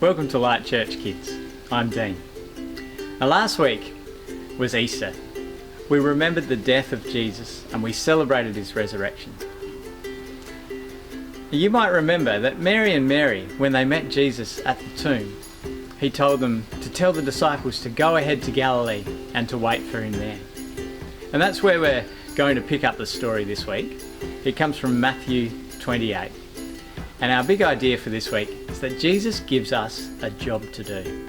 Welcome to Light Church, kids. I'm Dean. Now, last week was Easter. We remembered the death of Jesus and we celebrated his resurrection. You might remember that Mary, when they met Jesus at the tomb, he told them to tell the disciples to go ahead to Galilee and to wait for him there. And that's where we're going to pick up the story this week. It comes from Matthew 28. And our big idea for this week is that Jesus gives us a job to do.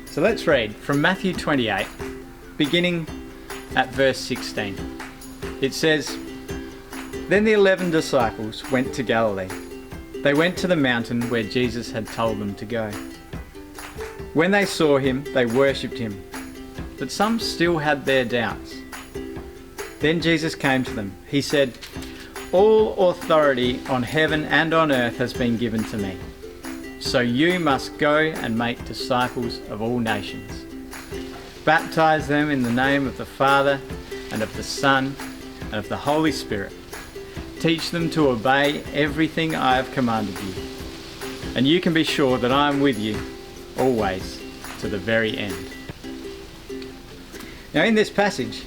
So let's read from Matthew 28, beginning at verse 16. It says, "Then the 11 disciples went to Galilee. They went to the mountain where Jesus had told them to go. When they saw him, they worshipped him, but some still had their doubts. Then Jesus came to them. He said, 'All authority on heaven and on earth has been given to me. So you must go and make disciples of all nations. Baptize them in the name of the Father and of the Son and of the Holy Spirit. Teach them to obey everything I have commanded you. And you can be sure that I am with you always to the very end.'" Now in this passage,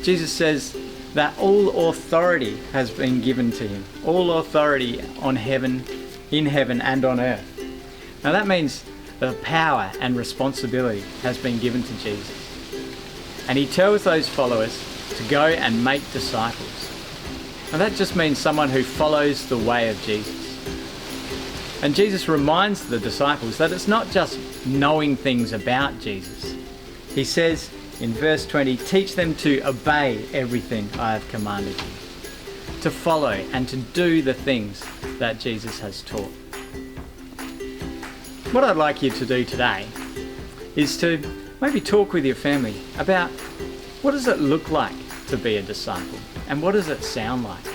Jesus says that all authority has been given to him. All authority on heaven, in heaven and on earth. Now that means the power and responsibility has been given to Jesus. And he tells those followers to go and make disciples. Now that just means someone who follows the way of Jesus. And Jesus reminds the disciples that it's not just knowing things about Jesus. He says in verse 20, "Teach them to obey everything I have commanded you." To follow and to do the things that Jesus has taught. What I'd like you to do today is to maybe talk with your family about what does it look like to be a disciple and what does it sound like.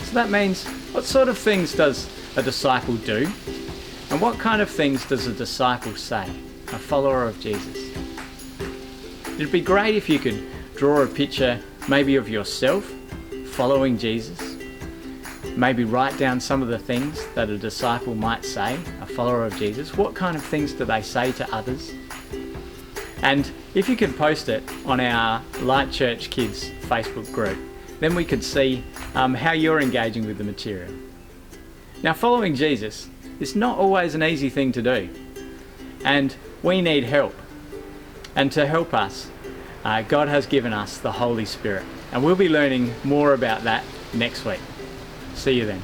So that means, what sort of things does a disciple do and what kind of things does a disciple say, a follower of Jesus? It'd be great if you could draw a picture maybe of yourself following Jesus. Maybe write down some of the things that a disciple might say, a follower of Jesus. What kind of things do they say to others? And if you could post it on our Light Church Kids Facebook group, then we could see how you're engaging with the material. Now, following Jesus is not always an easy thing to do, and we need help. And to help us, God has given us the Holy Spirit. And we'll be learning more about that next week. See you then.